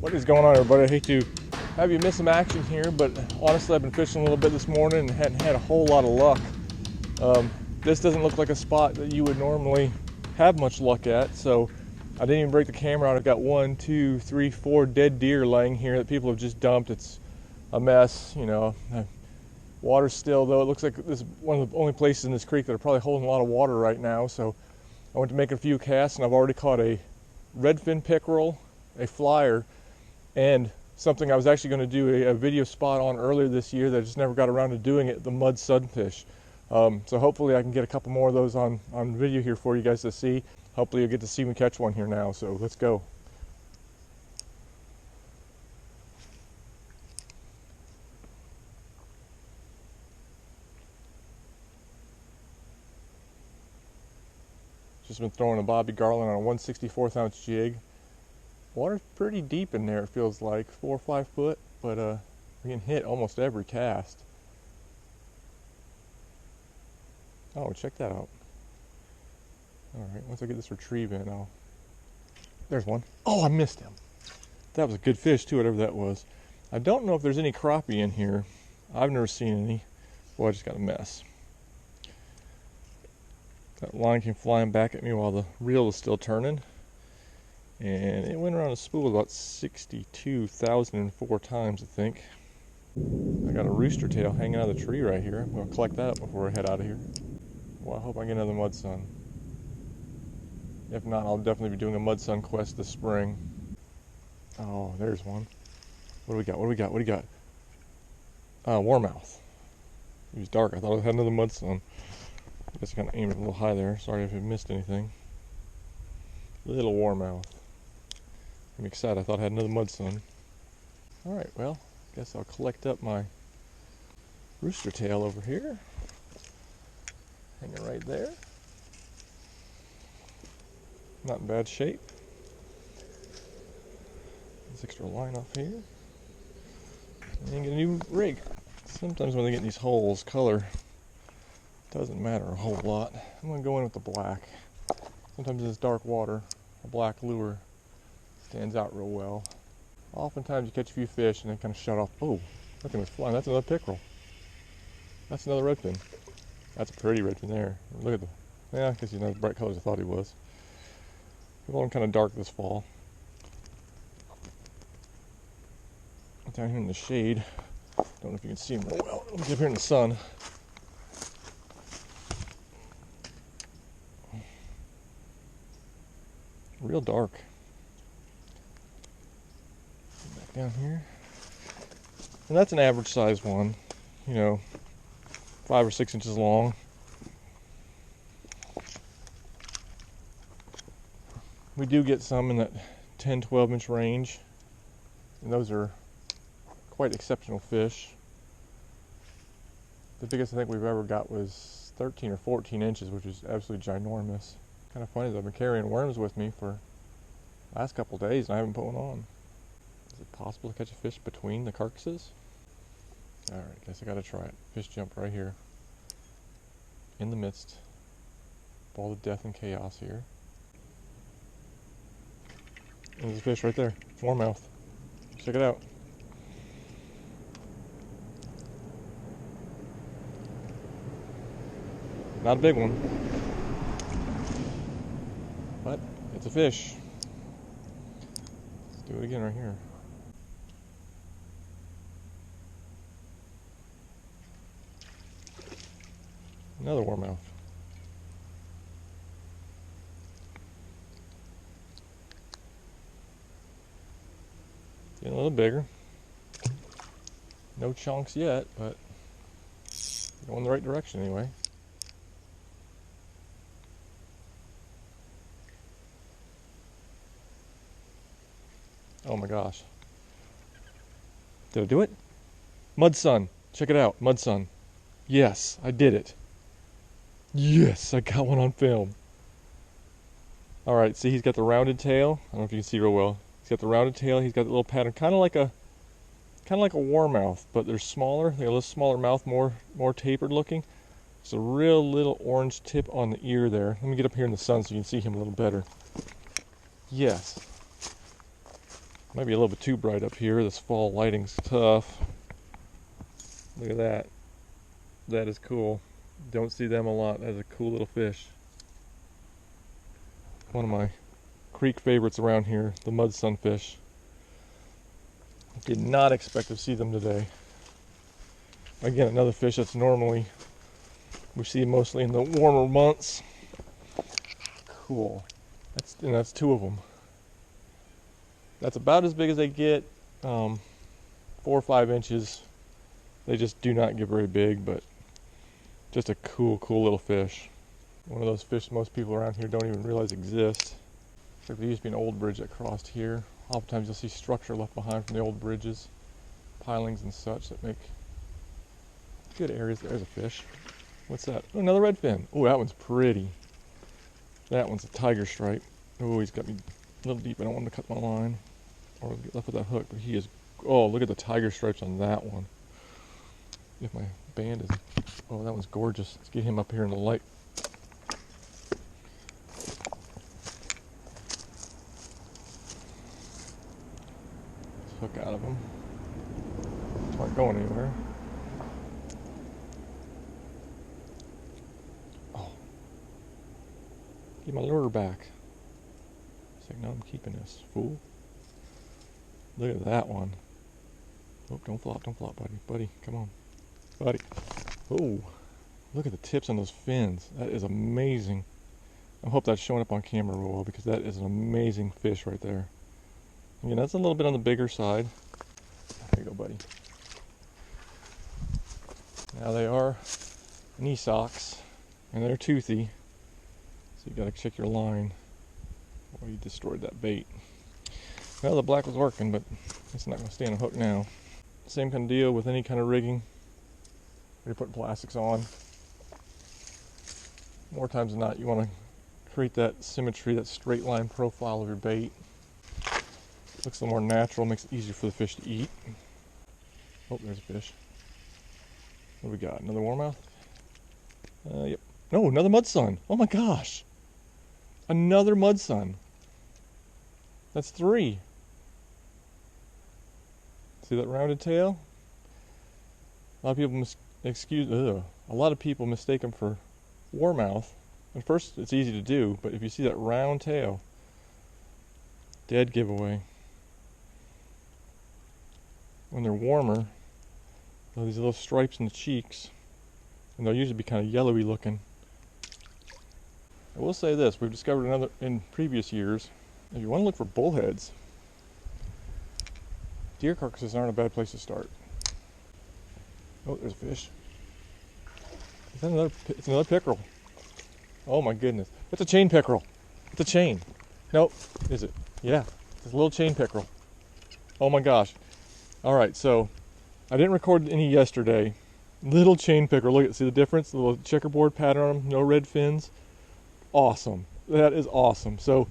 What is going on, everybody? I hate to have you miss some action here, but honestly I've been fishing a little bit this morning and hadn't had a whole lot of luck. This doesn't look like a spot that you would normally have much luck at, so I didn't even break the camera out. I've got 1, 2, 3, 4 dead deer laying here that people have just dumped. It's a mess, you know. Water's still, though. It looks like this is one of the only places in this creek that are probably holding a lot of water right now, so I went to make a few casts and I've already caught a redfin pickerel, a flyer, and something I was actually going to do a video spot on earlier this year that I just never got around to doing it, the mud sunfish. So hopefully I can get a couple more of those on video here for you guys to see. Hopefully you'll get to see me catch one here now, so let's go. Just been throwing a Bobby Garland on a 1/64 ounce jig. Water's pretty deep in there, it feels like, 4 or 5 foot, but we can hit almost every cast. Oh, check that out. Alright, once I get this retrieve in, there's one. Oh, I missed him. That was a good fish too, whatever that was. I don't know if there's any crappie in here. I've never seen any. Boy, I just got a mess. That line came flying back at me while the reel was still turning. And it went around a spool about 62,004 times, I think. I got a rooster tail hanging out of the tree right here. I'm going to collect that before I head out of here. Well, I hope I get another mud sun. If not, I'll definitely be doing a mud sun quest this spring. Oh, there's one. What do we got? What do we got? What do you got? Warmouth. He was dark. I thought I had another mud sun. I guess I kind of aimed it a little high there. Sorry if I missed anything. Little warmouth. I'm excited. I thought I had another mud sun. Alright, well, guess I'll collect up my rooster tail over here. Hang it right there. Not in bad shape. This extra line off here. And get a new rig. Sometimes when they get in these holes, color doesn't matter a whole lot. I'm going to go in with the black. Sometimes in this dark water, a black lure stands out real well. Oftentimes you catch a few fish and they kind of shut off. Oh, that thing was flying. That's another pickerel. That's another redfin. That's a pretty redfin there. Look at the, yeah, I guess he's not as bright color as I thought he was. We've all kind of dark this fall. Down here in the shade. Don't know if you can see him real well. Let me get up here in the sun. Real dark. Back down here. And that's an average size one. You know, 5 or 6 inches long. We do get some in that 10, 12 inch range. And those are quite exceptional fish. The biggest I think we've ever got was 13 or 14 inches, which is absolutely ginormous. Kind of funny that I've been carrying worms with me for the last couple of days and I haven't put one on. Is it possible to catch a fish between the carcasses? Alright, guess I gotta try it. Fish jump right here. In the midst of all the death and chaos here. And there's a fish right there. Warmouth. Check it out. Not a big one. But it's a fish. Let's do it again right here. Another warmouth. Getting a little bigger. No chunks yet, but going the right direction anyway. Oh my gosh. Did I do it? Mud sun. Check it out. Mud sun. Yes, I did it. Yes, I got one on film. Alright, see he's got the rounded tail. I don't know if you can see real well. He's got the rounded tail, he's got the little pattern, kind of like a warmouth, but they're smaller. They got a little smaller mouth, more tapered looking. There's a real little orange tip on the ear there. Let me get up here in the sun so you can see him a little better. Yes. Might be a little bit too bright up here. This fall lighting's tough. Look at that. That is cool. Don't see them a lot. That's a cool little fish. One of my creek favorites around here, the mud sunfish. Did not expect to see them today. Again, another fish that's normally we see mostly in the warmer months. Cool. That's two of them. That's about as big as they get. 4 or 5 inches. They just do not get very big, but just a cool little fish. One of those fish most people around here don't even realize exist. Looks like there used to be an old bridge that crossed here. Oftentimes you'll see structure left behind from the old bridges, pilings and such that make good areas. There's a fish. What's that? Oh, another redfin. Oh, that one's pretty. That one's a tiger stripe. Oh, he's got me a little deep. I don't want to cut my line or get left with that hook, but he is. Oh, look at the tiger stripes on that one. If my band is. Oh, that one's gorgeous. Let's get him up here in the light. Hook out of them. Aren't going anywhere. Oh. Get my lure back. It's like, no, I'm keeping this, fool. Look at that one. Oh, don't flop, buddy. Buddy, come on. Buddy. Oh, look at the tips on those fins. That is amazing. I hope that's showing up on camera real well because that is an amazing fish right there. Again, that's a little bit on the bigger side. There you go, buddy. Now they are knee socks, and they're toothy, so you got to check your line. Or you destroyed that bait. Well, the black was working, but it's not going to stay on a hook now. Same kind of deal with any kind of rigging. You're putting plastics on. More times than not, you want to create that symmetry, that straight line profile of your bait. Looks a little more natural, makes it easier for the fish to eat. Oh, there's a fish. What do we got? Another warmouth? Yep. No, another mudsun. Oh my gosh. Another mudsun. That's 3. See that rounded tail? A lot of people a lot of people mistake them for warmouth. At first, it's easy to do, but if you see that round tail, dead giveaway. When they're warmer, these little stripes in the cheeks, and they'll usually be kind of yellowy looking. I will say this, we've discovered another in previous years, if you want to look for bullheads, deer carcasses aren't a bad place to start. Oh, there's a fish. Is that another? It's another pickerel. Oh my goodness. It's a chain pickerel. It's a chain. Nope. Is it? Yeah. It's a little chain pickerel. Oh my gosh. Alright, so I didn't record any yesterday. Little chain pickerel. Look at, see the difference? The little checkerboard pattern on them, no red fins. Awesome. That is awesome. So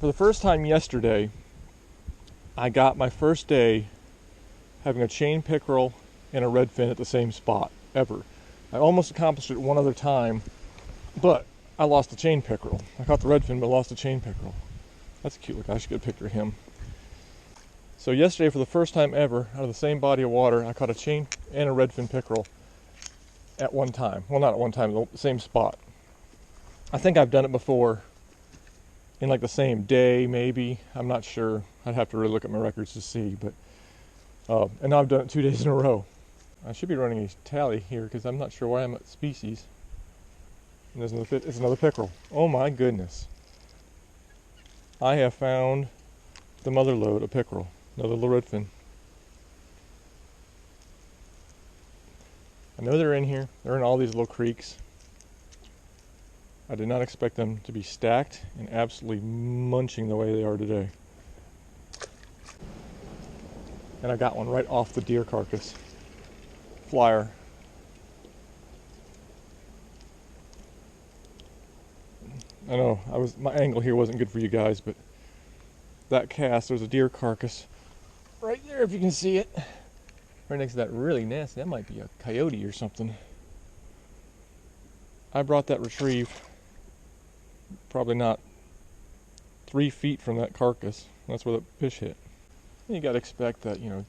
for the first time yesterday, I got my first day having a chain pickerel and a redfin at the same spot ever. I almost accomplished it one other time, but I lost the chain pickerel. I caught the redfin, but lost the chain pickerel. That's a cute look. I should get a picture of him. So yesterday, for the first time ever, out of the same body of water, I caught a chain and a redfin pickerel at one time. Well, not at one time, the same spot. I think I've done it before in like the same day, maybe. I'm not sure. I'd have to really look at my records to see, but and now I've done it 2 days in a row. I should be running a tally here because I'm not sure why I'm at species. And there's another it's another pickerel. Oh my goodness. I have found the mother lode of pickerel. Another little redfin. I know they're in here. They're in all these little creeks. I did not expect them to be stacked and absolutely munching the way they are today. And I got one right off the deer carcass. Flyer. I know my angle here wasn't good for you guys, but that cast, there's a deer carcass right there if you can see it. Right next to that really nasty, that might be a coyote or something. I brought that retrieve probably not 3 feet from that carcass. That's where the fish hit. And you gotta expect that, you know,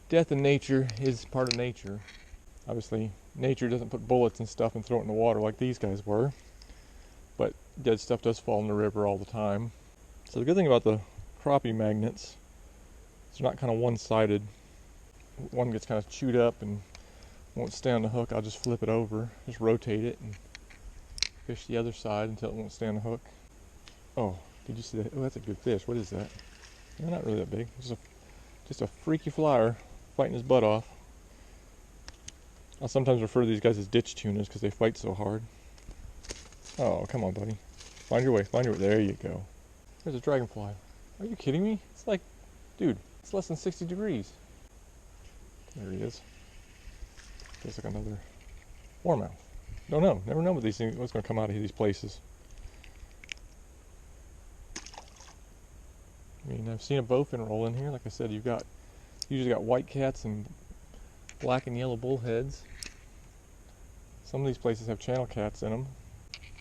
death in nature is part of nature. Obviously, nature doesn't put bullets and stuff and throw it in the water like these guys were. But dead stuff does fall in the river all the time. So the good thing about the crappie magnets, it's not kind of one-sided. One gets kind of chewed up and won't stay on the hook. I'll just flip it over, just rotate it and fish the other side until it won't stay on the hook. Oh, did you see that? Oh, that's a good fish. What is that? No, not really that big. Just a freaky flyer fighting his butt off. I'll sometimes refer to these guys as ditch tuners because they fight so hard. Oh, come on, buddy. Find your way, find your way. There you go. There's a dragonfly. Are you kidding me? It's like, dude, it's less than 60 degrees. There he is. Feels like another warmouth. Don't know. Never know what these things, what's going to come out of these places. I mean, I've seen a bowfin roll in here. Like I said, usually got white cats and black and yellow bullheads. Some of these places have channel cats in them.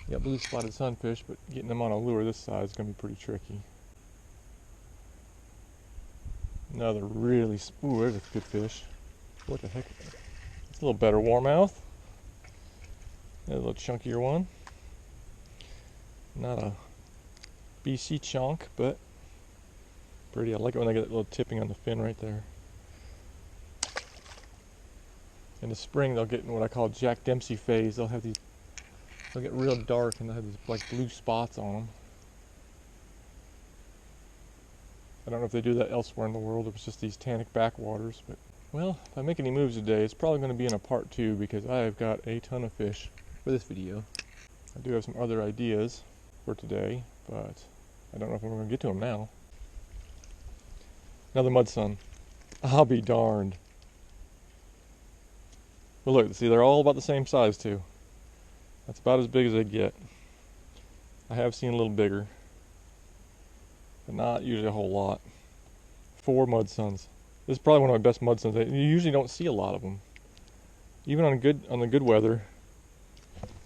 You got blue spotted sunfish, but getting them on a lure this size is going to be pretty tricky. Another really, ooh, there's a good fish. What the heck? It's a little better warmouth. There's a little chunkier one. Not a BC chunk, but pretty. I like it when they get that little tipping on the fin right there. In the spring, they'll get in what I call Jack Dempsey phase. They'll get real dark and they'll have these like blue spots on them. I don't know if they do that elsewhere in the world. It was just these tannic backwaters, but well, if I make any moves today, it's probably going to be in a part 2 because I've got a ton of fish for this video. I do have some other ideas for today, but I don't know if I'm going to get to them now. Another mud sun. I'll be darned. But look, see, they're all about the same size too. That's about as big as they get. I have seen a little bigger, but not usually a whole lot. 4 mud suns. This is probably one of my best mud suns. You usually don't see a lot of them. Even on the good weather,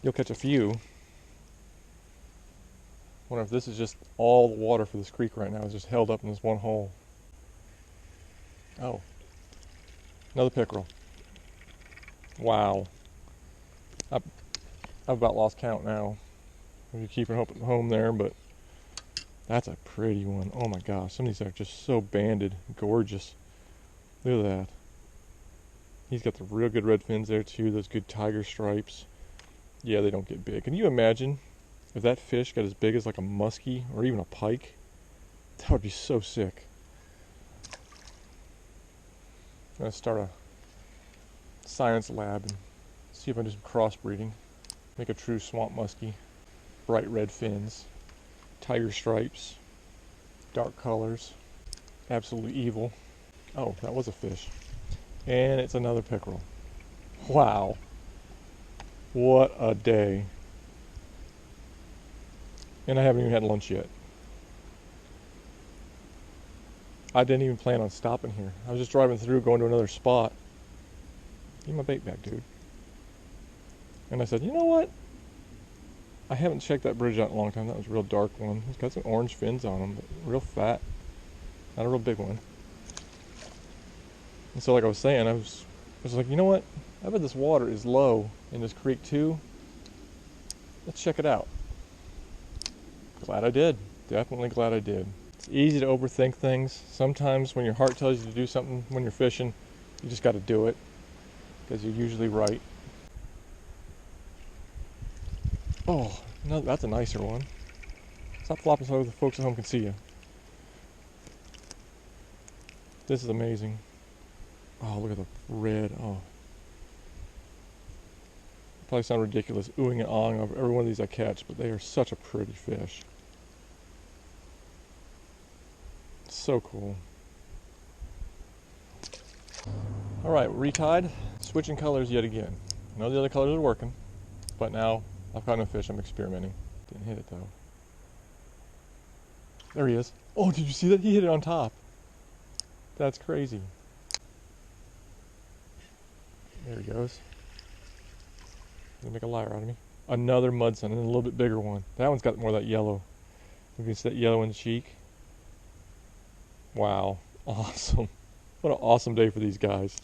you'll catch a few. Wonder if this is just all the water for this creek right now is just held up in this one hole. Oh, another pickerel. Wow. I've about lost count now. We're keeping home there, but that's a pretty one. Oh my gosh, some of these are just so banded, gorgeous. Look at that. He's got the real good red fins there too, those good tiger stripes. Yeah, they don't get big. Can you imagine if that fish got as big as like a muskie or even a pike? That would be so sick. I'm gonna start a science lab and see if I can do some crossbreeding. Make a true swamp muskie. Bright red fins, tiger stripes, dark colors, absolutely evil. Oh, that was a fish. And it's another pickerel. Wow. What a day. And I haven't even had lunch yet. I didn't even plan on stopping here. I was just driving through, going to another spot. Give me my bait back, dude. And I said, you know what? I haven't checked that bridge out in a long time. That was a real dark one. It's got some orange fins on them, but real fat. Not a real big one. And so like I was saying, I was like, you know what? I bet this water is low in this creek too. Let's check it out. Glad I did. Definitely glad I did. It's easy to overthink things. Sometimes when your heart tells you to do something when you're fishing, you just got to do it because you're usually right. Oh, no, that's a nicer one. Stop flopping so the folks at home can see you. This is amazing. Oh, look at the red. Oh. Probably sound ridiculous oohing and awing over every one of these I catch, but they are such a pretty fish. So cool. Alright, retied. Switching colors yet again. I know the other colors are working, but now I've caught no fish. I'm experimenting. Didn't hit it though. There he is. Oh, did you see that? He hit it on top. That's crazy. There he goes. Gonna make a liar out of me. Another mud sun, and a little bit bigger one. That one's got more of that yellow. You can see that yellow in the cheek. Wow, awesome. What an awesome day for these guys.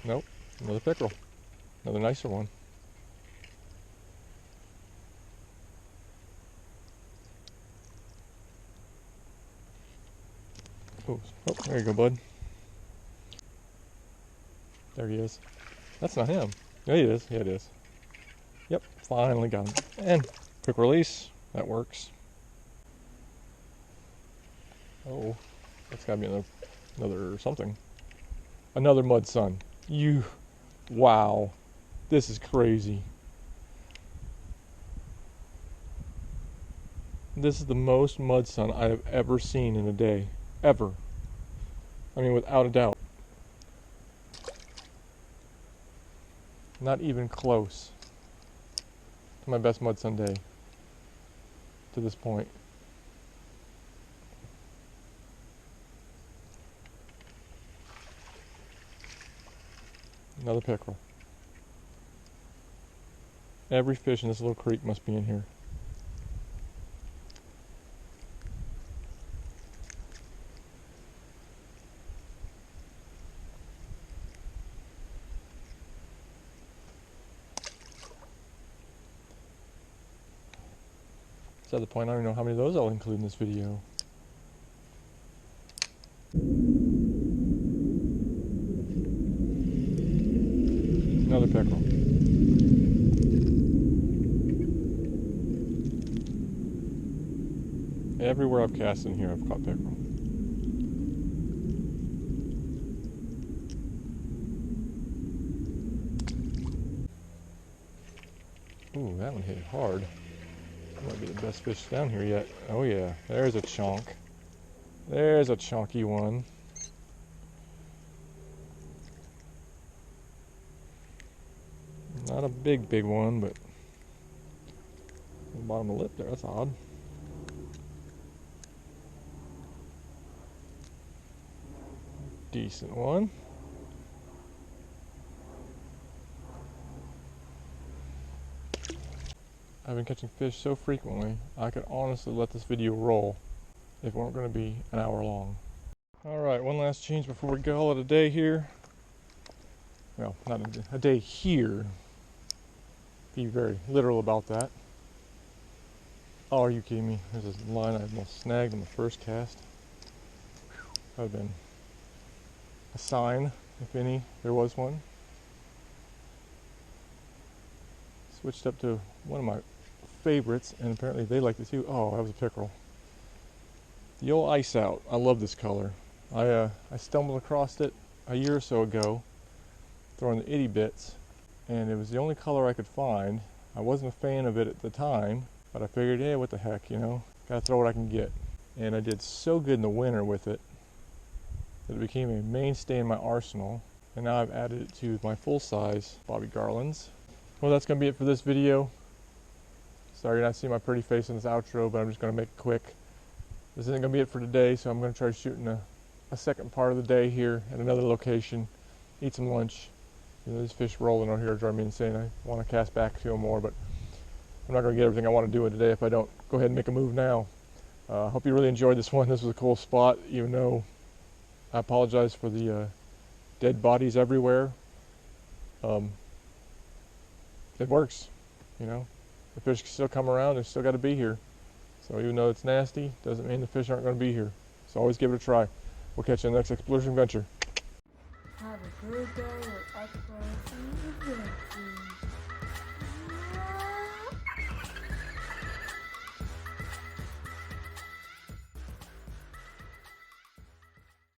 Nope, another pickerel. Another nicer one. Oh, there you go, bud. There he is. That's not him. Yeah, it is. Yeah, it is. Yep, finally got him. And quick release. That works. Oh, that's gotta be another something. Another mud sun. Wow. This is crazy. This is the most mud sun I have ever seen in a day. Ever. I mean, without a doubt. Not even close to my best mud sun day to this point. Another pickerel. Every fish in this little creek must be in here. It's at the point I don't even know how many of those I'll include in this video. Another pickerel. Everywhere I've cast in here, I've caught pickerel. Ooh, that one hit hard. That might be the best fish down here yet. Oh yeah, there's a chonk. There's a chonky one. Not a big one, but the bottom of the lip there, that's odd. Decent one. I've been catching fish so frequently, I could honestly let this video roll if it weren't going to be an hour long. Alright, one last change before we call it a day here. Well, not a day here. Be very literal about that. Oh, are you kidding me? There's this line I almost snagged on the first cast. That would have been a sign, if any, there was one. Switched up to one of my favorites, and apparently they liked it too. Oh, that was a pickerel. The old ice out. I love this color. I stumbled across it a year or so ago, throwing the itty bits, and it was the only color I could find. I wasn't a fan of it at the time, but I figured, hey, what the heck, you know, gotta throw what I can get. And I did so good in the winter with it that it became a mainstay in my arsenal, and now I've added it to my full-size Bobby Garlands. Well, that's gonna be it for this video. Sorry you're not seeing my pretty face in this outro, but I'm just gonna make it quick. This isn't gonna be it for today, so I'm gonna try shooting a second part of the day here at another location, eat some lunch. You know, these fish rolling out here drive me insane. I want to cast back a few more, but I'm not going to get everything I want to do in today if I don't go ahead and make a move now. I hope you really enjoyed this one. This was a cool spot, even though I apologize for the dead bodies everywhere. It works, you know. The fish can still come around. They still got to be here. So even though it's nasty, doesn't mean the fish aren't going to be here. So always give it a try. We'll catch you in the next Explorishing adventure. Have a good day with Explorishing Adventures.